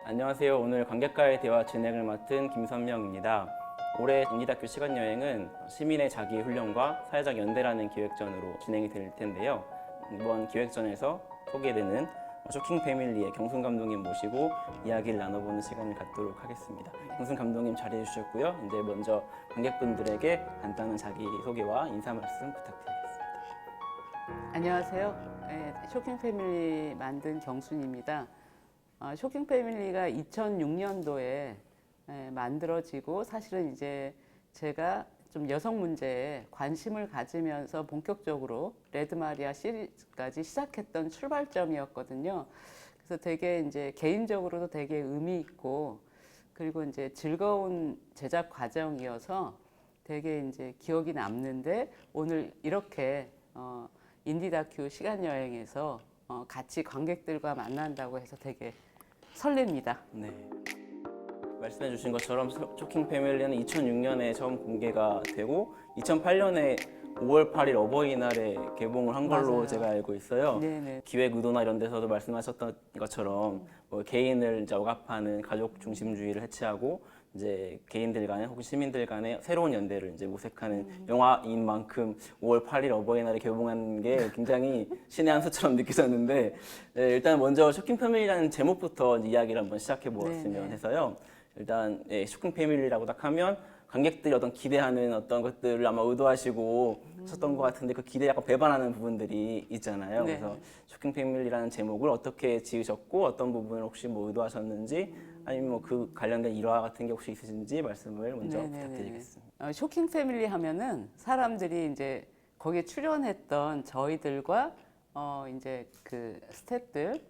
안녕하세요. 오늘 관객과의 대화 진행을 맡은 김선명입니다. 올해 인디다큐 시간여행은 시민의 자기훈련과 사회적 연대라는 기획전으로 진행이 될 텐데요. 이번 기획전에서 소개되는 쇼킹 패밀리의 경순 감독님 모시고 이야기를 나눠보는 시간을 갖도록 하겠습니다. 경순 감독님 자리해 주셨고요. 이제 먼저 관객분들에게 간단한 자기소개와 인사 말씀 부탁드리겠습니다. 안녕하세요. 쇼킹 패밀리 만든 경순입니다. 쇼킹 패밀리가 2006년도에 만들어지고 사실은 이제 제가 좀 여성 문제에 관심을 가지면서 본격적으로 레드 마리아 시리즈까지 시작했던 출발점이었거든요. 그래서 되게 이제 개인적으로도 되게 의미 있고 그리고 이제 즐거운 제작 과정이어서 되게 이제 기억이 남는데 오늘 이렇게 인디 다큐 시간 여행에서 같이 관객들과 만난다고 해서 되게 설렙니다. 네. 말씀해 주신 것처럼 쇼킹 패밀리는 2006년에 처음 공개가 되고 2008년에 5월 8일 어버이날에 개봉을 한 걸로 맞아요. 제가 알고 있어요. 네네. 기획 의도나 이런 데서도 말씀하셨던 것처럼 뭐 개인을 이제 억압하는 가족 중심주의를 해체하고 이제 개인들 간에 혹은 시민들 간의 새로운 연대를 이제 모색하는 영화인 만큼 5월 8일 어버이날에 개봉한 게 굉장히 신의 한 수처럼 느껴졌는데 일단 먼저 쇼킹 패밀리라는 제목부터 이야기를 한번 시작해 보았으면 네네. 해서요. 일단 쇼킹 패밀리라고 딱 하면 관객들이 어떤 기대하는 어떤 것들을 아마 의도하시고 하셨던 것 같은데 그 기대에 약간 배반하는 부분들이 있잖아요. 네. 그래서 쇼킹 패밀리라는 제목을 어떻게 지으셨고 어떤 부분을 혹시 뭐 의도하셨는지 아니면 뭐 그 관련된 일화 같은 게 혹시 있으신지 말씀을 먼저 네네네. 부탁드리겠습니다. 쇼킹 패밀리 하면은 사람들이 이제 거기에 출연했던 저희들과 이제 그 스태프들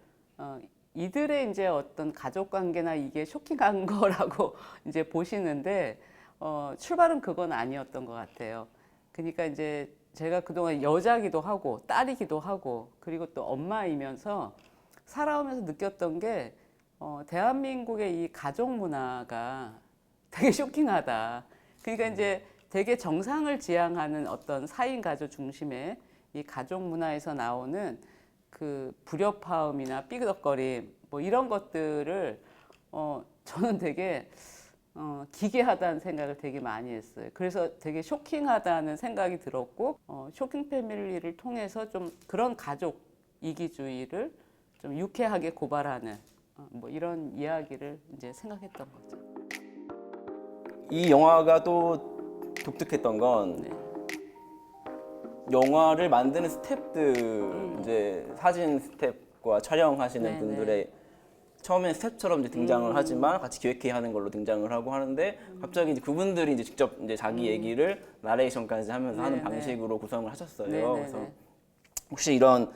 이들의 이제 어떤 가족 관계나 이게 쇼킹한 거라고 이제 보시는데 출발은 그건 아니었던 것 같아요. 그러니까 이제 제가 그동안 여자기도 하고 딸이기도 하고 그리고 또 엄마이면서 살아오면서 느꼈던 게 대한민국의 이 가족 문화가 되게 쇼킹하다. 그러니까 이제 되게 정상을 지향하는 어떤 4인 가족 중심의 이 가족 문화에서 나오는 그 불협화음이나 삐그덕거림 뭐 이런 것들을 저는 되게 기괴하다는 생각을 되게 많이 했어요. 그래서 되게 쇼킹하다는 생각이 들었고 쇼킹 패밀리를 통해서 좀 그런 가족 이기주의를 좀 유쾌하게 고발하는 뭐 이런 이야기를 이제 생각했던 거죠. 이 영화가 또 독특했던 건 네. 영화를 만드는 스태프들 이제 사진 스태프과 촬영하시는 네, 분들의 처음엔 스태프처럼 이제 등장을 하지만 같이 기획회 하는 걸로 등장을 하고 하는데 갑자기 이제 그분들이 이제 직접 이제 자기 얘기를 나레이션까지 하면서 하는 네, 방식으로 구성을 하셨어요. 네, 네, 그래서 네. 혹시 이런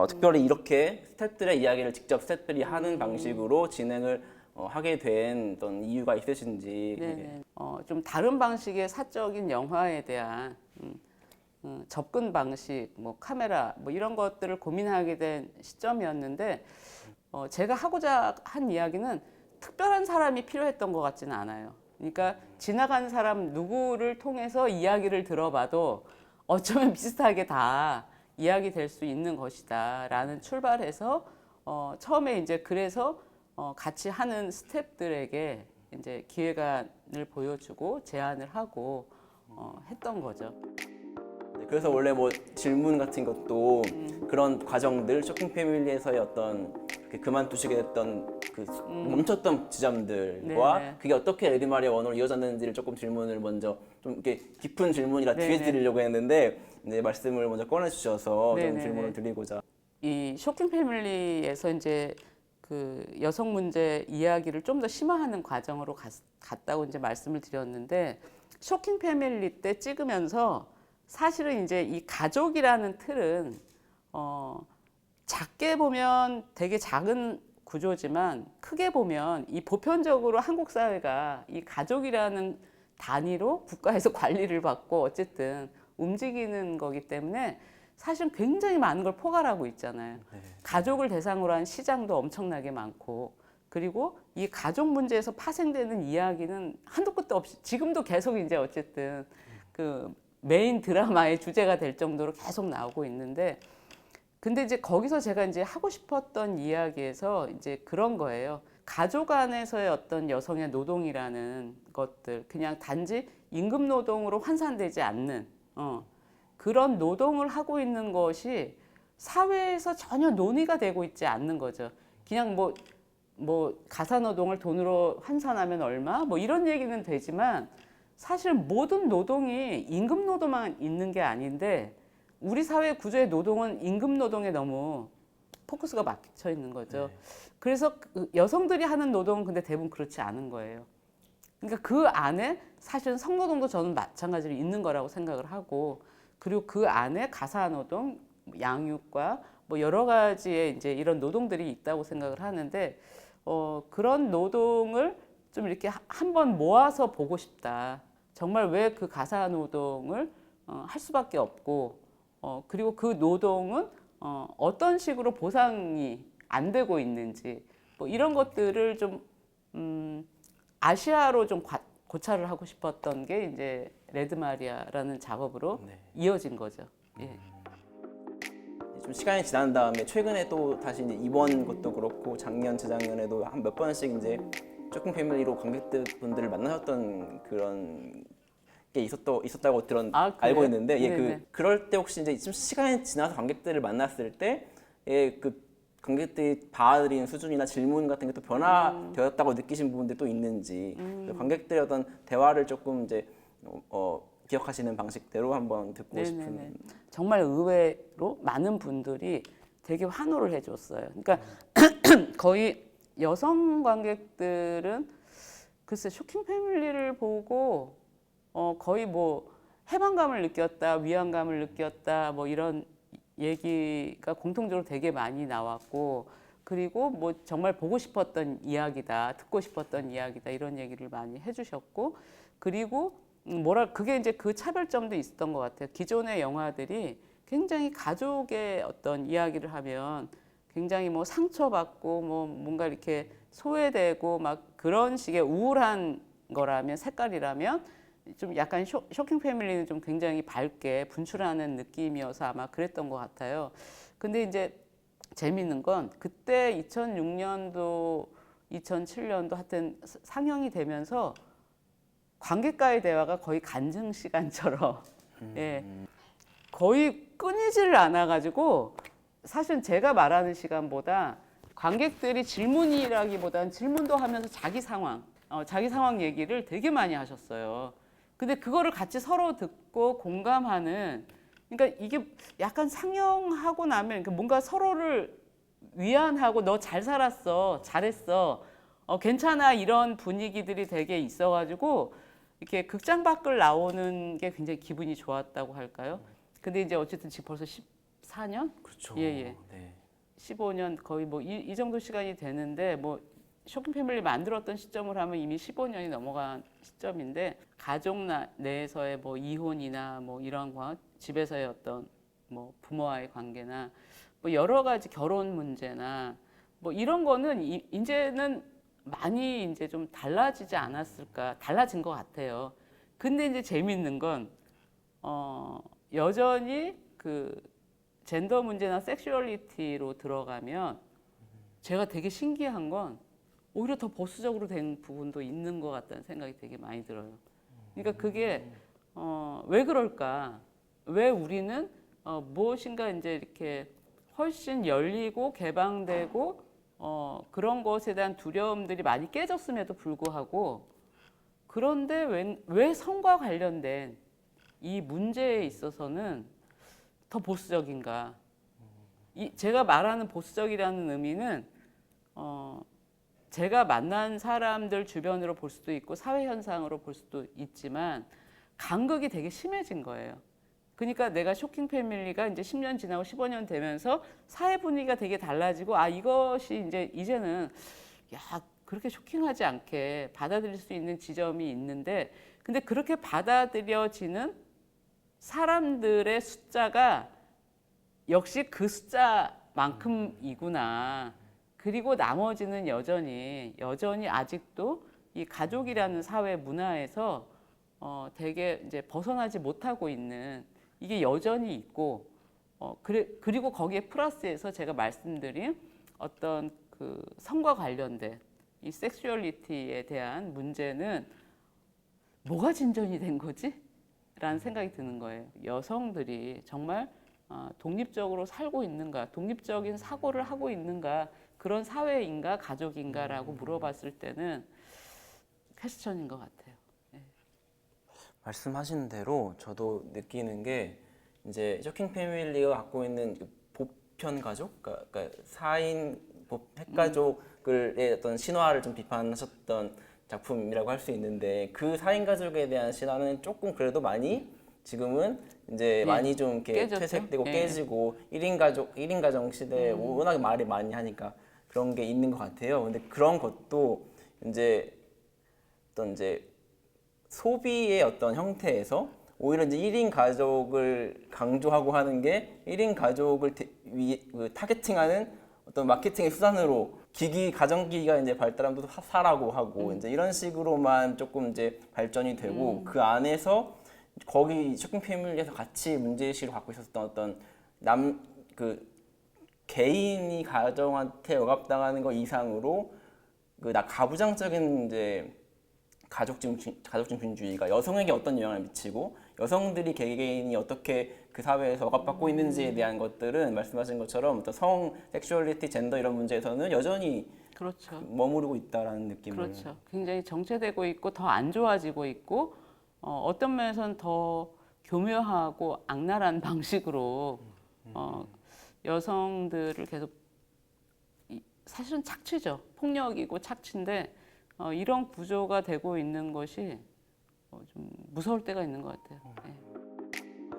특별히 이렇게 스태프들의 이야기를 직접 스태프들이 하는 방식으로 진행을 하게 된 어떤 이유가 있으신지. 네네. 좀 다른 방식의 사적인 영화에 대한 접근 방식, 뭐 카메라, 뭐 이런 것들을 고민하게 된 시점이었는데 제가 하고자 한 이야기는 특별한 사람이 필요했던 것 같지는 않아요. 그러니까 지나가는 사람 누구를 통해서 이야기를 들어봐도 어쩌면 비슷하게 다 이야기 될 수 있는 것이다라는 출발해서 처음에 이제 그래서 같이 하는 스태프들에게 이제 기획안을 보여주고 제안을 하고 했던 거죠. 네, 그래서 원래 뭐 질문 같은 것도 그런 과정들 쇼킹 패밀리에서의 어떤 그만두시게 됐던 그 멈췄던 지점들과 네네. 그게 어떻게 레디 마리아 원으로 이어졌는지를 조금 질문을 먼저 좀 이렇게 깊은 질문이라 뒤에 네네. 드리려고 했는데 이제 말씀을 먼저 꺼내 주셔서 좀 네네네. 질문을 드리고자. 이 쇼킹 패밀리에서 이제 그 여성 문제 이야기를 좀 더 심화하는 과정으로 갔다고 이제 말씀을 드렸는데 쇼킹 패밀리 때 찍으면서 사실은 이제 이 가족이라는 틀은 작게 보면 되게 작은 구조지만 크게 보면 이 보편적으로 한국 사회가 이 가족이라는 단위로 국가에서 관리를 받고 어쨌든 움직이는 거기 때문에 사실은 굉장히 많은 걸 포괄하고 있잖아요. 가족을 대상으로 한 시장도 엄청나게 많고 그리고 이 가족 문제에서 파생되는 이야기는 한도 끝도 없이 지금도 계속 이제 어쨌든 그 메인 드라마의 주제가 될 정도로 계속 나오고 있는데 근데 이제 거기서 제가 이제 하고 싶었던 이야기에서 이제 그런 거예요. 가족 안에서의 어떤 여성의 노동이라는 것들, 그냥 단지 임금 노동으로 환산되지 않는 그런 노동을 하고 있는 것이 사회에서 전혀 논의가 되고 있지 않는 거죠. 그냥 뭐 가사 노동을 돈으로 환산하면 얼마? 뭐 이런 얘기는 되지만 사실 모든 노동이 임금 노동만 있는 게 아닌데 우리 사회 구조의 노동은 임금 노동에 너무 포커스가 맞춰 있는 거죠. 네. 그래서 여성들이 하는 노동은 근데 대부분 그렇지 않은 거예요. 그러니까 그 안에 사실은 성노동도 저는 마찬가지로 있는 거라고 생각을 하고, 그리고 그 안에 가사 노동, 양육과 뭐 여러 가지의 이제 이런 노동들이 있다고 생각을 하는데 그런 노동을 좀 이렇게 한번 모아서 보고 싶다. 정말 왜 그 가사 노동을 할 수밖에 없고 그리고 그 노동은 어떤 식으로 보상이 안 되고 있는지 뭐 이런 것들을 좀 아시아로 좀 고찰을 하고 싶었던 게 이제 레드 마리아라는 작업으로 네. 이어진 거죠. 예. 좀 시간이 지난 다음에 최근에 또 다시 이제 이번 것도 그렇고 작년, 재작년에도 한 몇 번씩 이제 쇼킹 패밀리로 관객분들을 만나셨던 그런 게 있었다고 아, 알고 그래요? 있는데, 예, 네네. 그럴 때 혹시 이제 좀 시간이 지나서 관객들을 만났을 때, 예, 그 관객들이 받아들이는 수준이나 질문 같은 게 또 변화되었다고 느끼신 부분들이 또 있는지, 관객들의 어떤 대화를 조금 이제 기억하시는 방식대로 한번 듣고 네네네. 싶은. 정말 의외로 많은 분들이 되게 환호를 해줬어요. 그러니까 거의 여성 관객들은 글쎄 쇼킹 패밀리를 보고 거의 뭐 해방감을 느꼈다, 위안감을 느꼈다, 뭐 이런 얘기가 공통적으로 되게 많이 나왔고, 그리고 뭐 정말 보고 싶었던 이야기다, 듣고 싶었던 이야기다 이런 얘기를 많이 해주셨고, 그리고 그게 이제 그 차별점도 있었던 것 같아요. 기존의 영화들이 굉장히 가족의 어떤 이야기를 하면 굉장히 뭐 상처받고 뭐 뭔가 이렇게 소외되고 막 그런 식의 우울한 거라면, 색깔이라면 좀 약간 쇼킹 패밀리는 좀 굉장히 밝게 분출하는 느낌이어서 아마 그랬던 것 같아요. 근데 이제 재밌는 건 그때 2006년도, 2007년도 하여튼 상영이 되면서 관객과의 대화가 거의 간증 시간처럼 예, 거의 끊이지를 않아가지고 사실 제가 말하는 시간보다 관객들이 질문이라기보다는 질문도 하면서 자기 상황 얘기를 되게 많이 하셨어요. 근데 그거를 같이 서로 듣고 공감하는, 그러니까 이게 약간 상영하고 나면 그러니까 뭔가 서로를 위안하고 너 잘 살았어, 잘했어, 괜찮아 이런 분위기들이 되게 있어가지고 이렇게 극장 밖을 나오는 게 굉장히 기분이 좋았다고 할까요? 근데 이제 어쨌든 지금 벌써 14년? 그렇죠. 예. 네. 15년 거의 뭐 이 정도 시간이 되는데 뭐 쇼킹 패밀리 만들었던 시점을 하면 이미 15년이 넘어간 시점인데 가족 내에서의 뭐 이혼이나 뭐 이런 거, 집에서의 어떤 뭐 부모와의 관계나 뭐 여러 가지 결혼 문제나 뭐 이런 거는 이제는 많이 이제 좀 달라지지 않았을까, 달라진 것 같아요. 근데 이제 재밌는 건 여전히 그 젠더 문제나 섹슈얼리티로 들어가면 제가 되게 신기한 건 오히려 더 보수적으로 된 부분도 있는 것 같다는 생각이 되게 많이 들어요. 그러니까 그게 왜 그럴까? 왜 우리는 무엇인가 이제 이렇게 훨씬 열리고 개방되고 그런 것에 대한 두려움들이 많이 깨졌음에도 불구하고, 그런데 왜 성과 관련된 이 문제에 있어서는 더 보수적인가? 제가 말하는 보수적이라는 의미는 제가 만난 사람들 주변으로 볼 수도 있고 사회 현상으로 볼 수도 있지만 간극이 되게 심해진 거예요. 그러니까 내가 쇼킹 패밀리가 이제 10년 지나고 15년 되면서 사회 분위기가 되게 달라지고 이것이 이제는 그렇게 쇼킹하지 않게 받아들일 수 있는 지점이 있는데, 근데 그렇게 받아들여지는 사람들의 숫자가 역시 그 숫자만큼이구나. 그리고 나머지는 여전히 아직도 이 가족이라는 사회 문화에서 되게 이제 벗어나지 못하고 있는, 이게 여전히 있고 그리고 거기에 플러스해서 제가 말씀드린 어떤 그 성과 관련된 이 섹슈얼리티에 대한 문제는 뭐가 진전이 된 거지? 라는 생각이 드는 거예요. 여성들이 정말 독립적으로 살고 있는가, 독립적인 사고를 하고 있는가, 그런 사회인가, 가족인가라고 물어봤을 때는 퀘스천인 것 같아요. 말씀하신 대로 저도 느끼는 게 이제 쇼킹 패밀리가 갖고 있는 그 보편 가족, 그러니까 4인 핵가족의 어떤 신화를 좀 비판하셨던 작품이라고 할 수 있는데 그 4인 가족에 대한 신화는 조금 그래도 많이 지금은 이제 예, 많이 좀 이렇게 깨졌죠? 퇴색되고 예. 깨지고 1인 가족, 1인 가정 시대에 워낙에 말이 많이 하니까 그런 게 있는 것 같아요. 근데 그런 것도 이제 어떤 이제 소비의 어떤 형태에서 오히려 이제 1인 가족을 강조하고 하는 게 1인 가족을 타겟팅하는 어떤 마케팅의 수단으로 가전기기가 이제 발달하면서 사라고 하고 이제 이런 식으로만 조금 이제 발전이 되고 그 안에서 거기 쇼핑 패밀리에서 같이 문제의식을 갖고 있었던 어떤 개인이 가정한테 억압당하는 것 이상으로 가부장적인 이제 가족중심주의가 여성에게 어떤 영향을 미치고 여성들이 개개인이 어떻게 그 사회에서 억압받고 있는지에 대한 것들은 말씀하신 것처럼 어떤 성, 섹슈얼리티, 젠더 이런 문제에서는 여전히 그렇죠. 머무르고 있다라는 느낌을. 그렇죠. 굉장히 정체되고 있고 더 안 좋아지고 있고 어떤 면에서는 더 교묘하고 악랄한 방식으로 여성들을 계속 사실은 착취죠. 폭력이고 착취인데 이런 구조가 되고 있는 것이 좀 무서울 때가 있는 것 같아요. 네.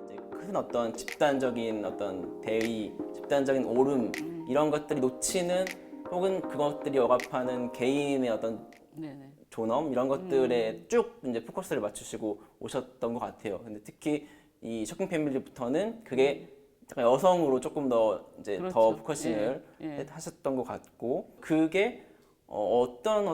이제 큰 어떤 집단적인 어떤 대의, 집단적인 옳음 이런 것들이 놓치는 혹은 그것들이 억압하는 개인의 어떤 네네. 존엄 이런 것들에 쭉 이제 포커스를 맞추시고 오셨던 것 같아요. 근데 특히 이 쇼킹 패밀리부터는 그게 약간 여성으로 조금 더 이제 그렇죠. 더 포커싱을 예. 하셨던 것 같고 그게 어떤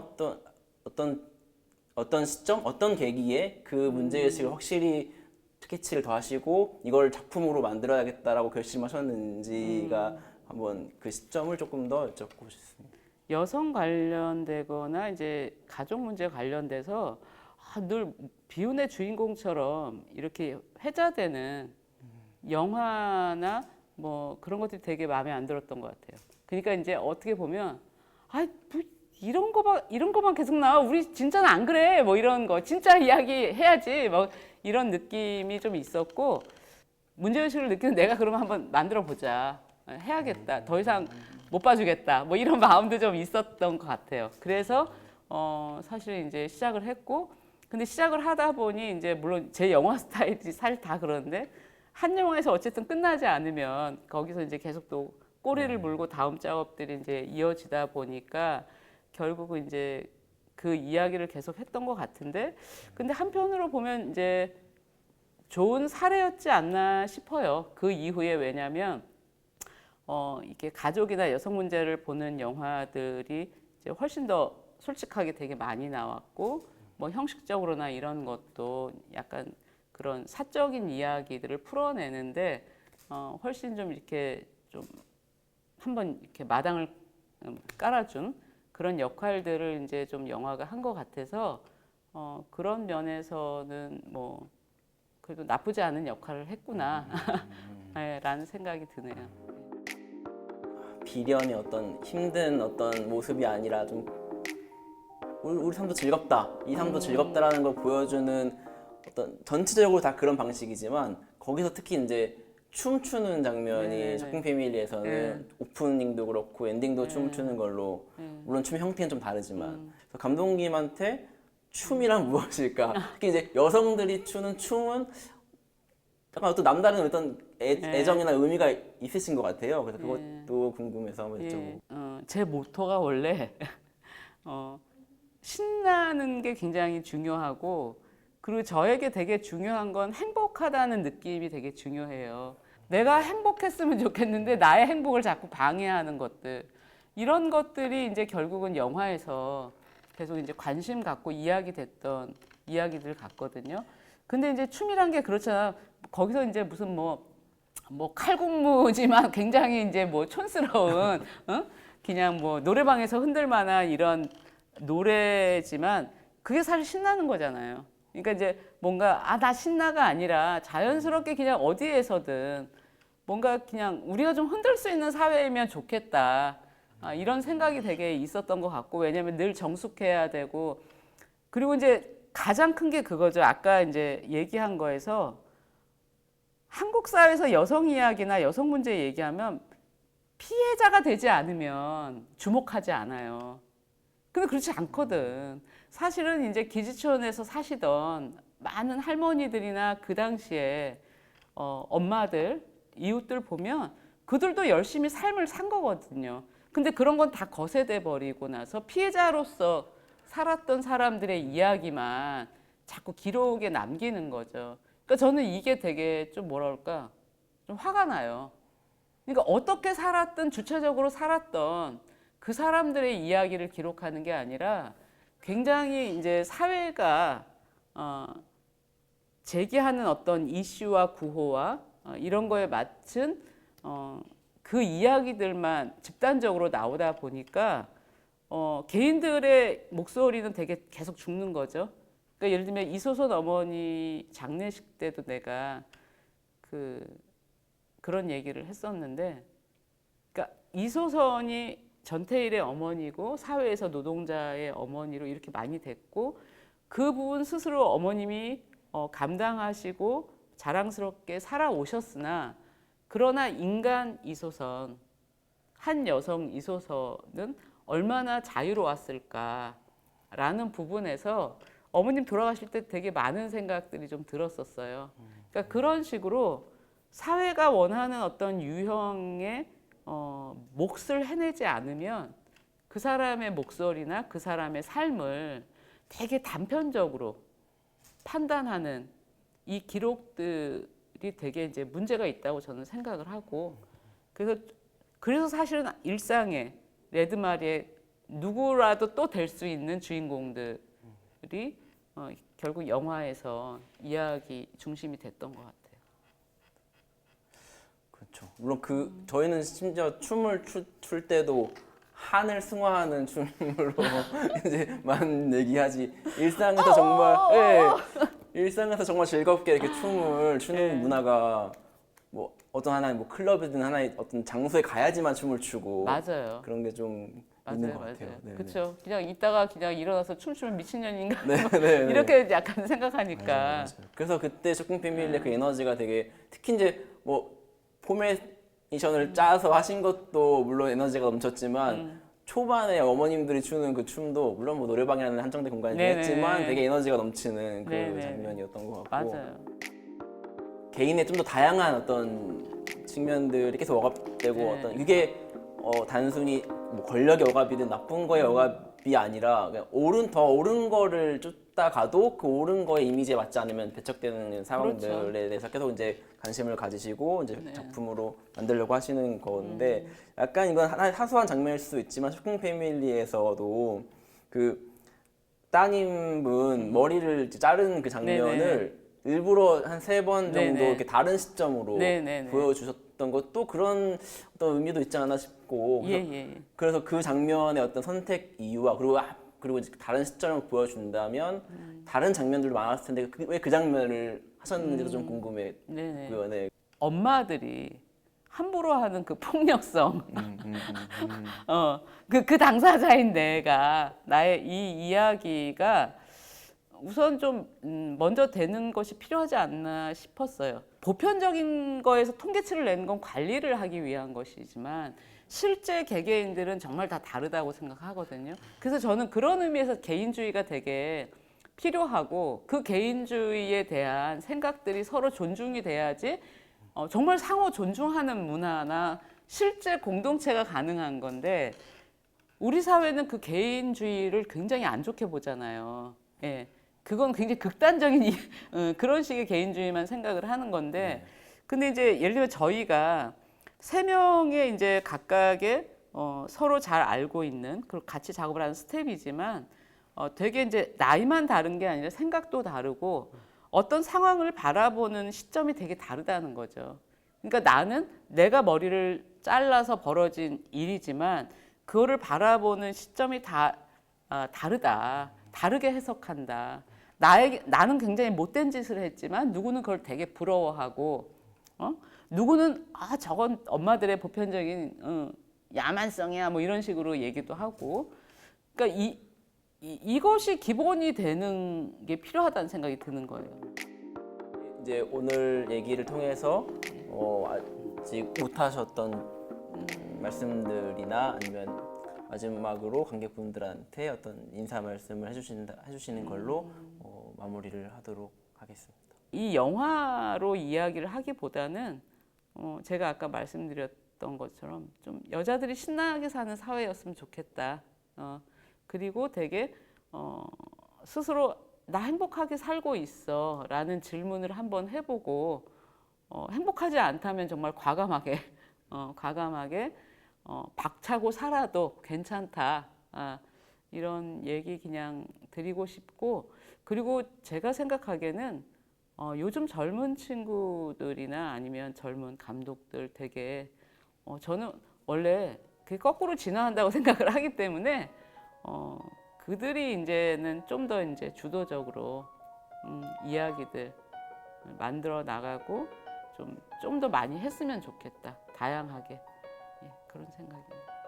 시점, 어떤 계기에 그 문제의식을 확실히 스케치를 더 하시고 이걸 작품으로 만들어야겠다라고 결심하셨는지가 한번 그 시점을 조금 더 여쭙고 싶습니다. 여성 관련되거나 이제 가족 문제 관련돼서 늘 비운의 주인공처럼 이렇게 회자되는 영화나 뭐 그런 것들이 되게 마음에 안 들었던 것 같아요. 그러니까 이제 어떻게 보면 뭐 이런 거만 계속 나와. 우리 진짜는 안 그래. 뭐 이런 거 진짜 이야기 해야지. 뭐 이런 느낌이 좀 있었고 문제의식을 느끼는 내가 그러면 한번 만들어 보자. 해야겠다. 더 이상 못 봐주겠다. 뭐 이런 마음도 좀 있었던 것 같아요. 그래서 사실 이제 시작을 했고, 근데 시작을 하다 보니 이제 물론 제 영화 스타일이 사실 다 그런데 한 영화에서 어쨌든 끝나지 않으면 거기서 이제 계속 또 꼬리를 물고 다음 작업들이 이제 이어지다 보니까 결국은 이제 그 이야기를 계속 했던 것 같은데, 근데 한편으로 보면 이제 좋은 사례였지 않나 싶어요. 그 이후에 왜냐하면 이게 가족이나 여성 문제를 보는 영화들이 이제 훨씬 더 솔직하게 되게 많이 나왔고, 뭐 형식적으로나 이런 것도 약간 그런 사적인 이야기들을 풀어내는데 훨씬 좀 이렇게 좀 한번 이렇게 마당을 깔아준 그런 역할들을 이제 좀 영화가 한 것 같아서 그런 면에서는 뭐 그래도 나쁘지 않은 역할을 했구나 네, 라는 생각이 드네요. 비련의 어떤 힘든 어떤 모습이 아니라 좀 우리 삶도 즐겁다, 이 삶도 즐겁다라는 걸 보여주는 어떤 전체적으로 다 그런 방식이지만 거기서 특히 이제 춤추는 장면이 네네네. 쇼킹 패밀리에서는 네. 오프닝도 그렇고 엔딩도 네. 춤추는 걸로 네. 물론 춤 형태는 좀 다르지만 그래서 감독님한테 춤이란 무엇일까? 특히 이제 여성들이 추는 춤은 약간 어떤 남다른 어떤 애정이나 의미가 있으신 것 같아요. 그래서 그것도 궁금해서 한번 여쭤보고. 제 모토가 원래 신나는 게 굉장히 중요하고 그리고 저에게 되게 중요한 건 행복하다는 느낌이 되게 중요해요. 내가 행복했으면 좋겠는데 나의 행복을 자꾸 방해하는 것들 이런 것들이 이제 결국은 영화에서 계속 이제 관심 갖고 이야기됐던 이야기들 같거든요. 근데 이제 춤이란 게 그렇잖아. 거기서 이제 무슨 뭐 칼군무지만 굉장히 이제 뭐 촌스러운 그냥 뭐 노래방에서 흔들 만한 이런 노래지만 그게 사실 신나는 거잖아요. 그러니까 이제 뭔가 나 신나가 아니라 자연스럽게 그냥 어디에서든 뭔가 그냥 우리가 좀 흔들 수 있는 사회이면 좋겠다. 이런 생각이 되게 있었던 것 같고, 왜냐면 늘 정숙해야 되고, 그리고 이제 가장 큰 게 그거죠. 아까 이제 얘기한 거에서 한국 사회에서 여성 이야기나 여성 문제 얘기하면 피해자가 되지 않으면 주목하지 않아요. 근데 그렇지 않거든. 사실은 이제 기지촌에서 사시던 많은 할머니들이나 그 당시에 엄마들, 이웃들 보면 그들도 열심히 삶을 산 거거든요. 근데 그런 건 다 거세돼 버리고 나서 피해자로서 살았던 사람들의 이야기만 자꾸 기록에 남기는 거죠. 그러니까 저는 이게 되게 좀 뭐랄까, 좀 화가 나요. 그러니까 어떻게 살았든 주체적으로 살았던 그 사람들의 이야기를 기록하는 게 아니라 굉장히 이제 사회가 제기하는 어떤 이슈와 구호와 이런 거에 맞춘 그 이야기들만 집단적으로 나오다 보니까 개인들의 목소리는 되게 계속 죽는 거죠. 그러니까 예를 들면 이소선 어머니 장례식 때도 내가 그런 얘기를 했었는데, 그러니까 이소선이 전태일의 어머니고 사회에서 노동자의 어머니로 이렇게 많이 됐고, 그 부분 스스로 어머님이 감당하시고 자랑스럽게 살아오셨으나, 그러나 인간 이소선, 한 여성 이소선은 얼마나 자유로웠을까라는 부분에서 어머님 돌아가실 때 되게 많은 생각들이 좀 들었었어요. 그러니까 그런 식으로 사회가 원하는 어떤 유형의 몫을 해내지 않으면 그 사람의 목소리나 그 사람의 삶을 되게 단편적으로 판단하는 이 기록들이 되게 이제 문제가 있다고 저는 생각을 하고, 그래서 사실은 일상의 레드마리에 누구라도 또 될 수 있는 주인공들이 결국 영화에서 이야기 중심이 됐던 것 같아요. 그렇죠. 물론 저희는 심지어 춤을 출 때도 한을 승화하는 춤으로 이제 많은 얘기하지, 일상에서 정말 일상에서 정말 즐겁게 이렇게 춤을 추는 문화가 뭐 어떤 하나의 뭐 클럽이든 하나의 어떤 장소에 가야지만 춤을 추고, 맞아요. 그런 게 좀 있는 것 같아요. 네, 그렇죠. 그냥 이따가 그냥 일어나서 춤추면 미친년인가 네. 이렇게 약간 생각하니까. 맞아요. 그래서 그때 쇼킹 패밀리의 그 에너지가 되게, 특히 이제 뭐 포메이션을 짜서 하신 것도 물론 에너지가 넘쳤지만 초반에 어머님들이 추는 그 춤도 물론 뭐 노래방이라는 한정된 공간이긴 네네. 했지만 되게 에너지가 넘치는 그 네네. 장면이었던 것 같고, 맞아요. 개인의 좀 더 다양한 어떤 측면들이 계속 억압되고, 네. 어떤 이게 단순히 뭐 권력의 억압이든 나쁜 거의 억압이 아니라 그냥 더 옳은 거를 쫓다가도 그 옳은 거의 이미지에 맞지 않으면 배척되는 상황들에 그렇죠. 대해서 계속 이제 관심을 가지시고 이제 작품으로 만들려고 하시는 건데, 약간 이건 하나의 사소한 장면일 수도 있지만 쇼킹 패밀리에서도 그 따님은 머리를 자른 그 장면을 일부러 한 3번 정도 이렇게 다른 시점으로 보여주셨던 것도 그런 어떤 의미도 있지 않나 싶고, 그래서 그 장면의 어떤 선택 이유와 그리고 이제 다른 시점을 보여준다면 다른 장면들도 많았을 텐데 왜 그 장면을 하셨는지도 좀 궁금해요. 네. 엄마들이 함부로 하는 그 폭력성, 그 당사자인 내가 나의 이 이야기가 우선 좀 먼저 되는 것이 필요하지 않나 싶었어요. 보편적인 거에서 통계치를 내는 건 관리를 하기 위한 것이지만 실제 개개인들은 정말 다 다르다고 생각하거든요. 그래서 저는 그런 의미에서 개인주의가 되게 필요하고, 그 개인주의에 대한 생각들이 서로 존중이 돼야지 정말 상호 존중하는 문화나 실제 공동체가 가능한 건데, 우리 사회는 그 개인주의를 굉장히 안 좋게 보잖아요. 예. 그건 굉장히 극단적인 그런 식의 개인주의만 생각을 하는 건데, 근데 이제 예를 들면 저희가 3명의 이제 각각의 서로 잘 알고 있는, 그리고 같이 작업을 하는 스텝이지만 되게 이제 나이만 다른 게 아니라 생각도 다르고 어떤 상황을 바라보는 시점이 되게 다르다는 거죠. 그러니까 나는 내가 머리를 잘라서 벌어진 일이지만 그거를 바라보는 시점이 다 다르다, 다르게 해석한다. 나는 굉장히 못된 짓을 했지만 누구는 그걸 되게 부러워하고, 누구는 저건 엄마들의 보편적인 야만성이야 뭐 이런 식으로 얘기도 하고. 그러니까 이것이 기본이 되는 게 필요하다는 생각이 드는 거예요. 이제 오늘 얘기를 통해서 아직 못하셨던 말씀들이나 아니면 마지막으로 관객분들한테 어떤 인사 말씀을 해주시는 걸로 마무리를 하도록 하겠습니다. 이 영화로 이야기를 하기보다는 제가 아까 말씀드렸던 것처럼 좀 여자들이 신나게 사는 사회였으면 좋겠다. 그리고 되게 스스로 나 행복하게 살고 있어 라는 질문을 한번 해보고 행복하지 않다면 정말 과감하게 박차고 살아도 괜찮다. 이런 얘기 그냥 드리고 싶고, 그리고 제가 생각하기에는 요즘 젊은 친구들이나 아니면 젊은 감독들 되게 저는 원래 그게 거꾸로 진화한다고 생각을 하기 때문에 그들이 이제는 좀 더 이제 주도적으로 이야기들 만들어 나가고 좀 더 많이 했으면 좋겠다. 다양하게. 예, 그런 생각입니다.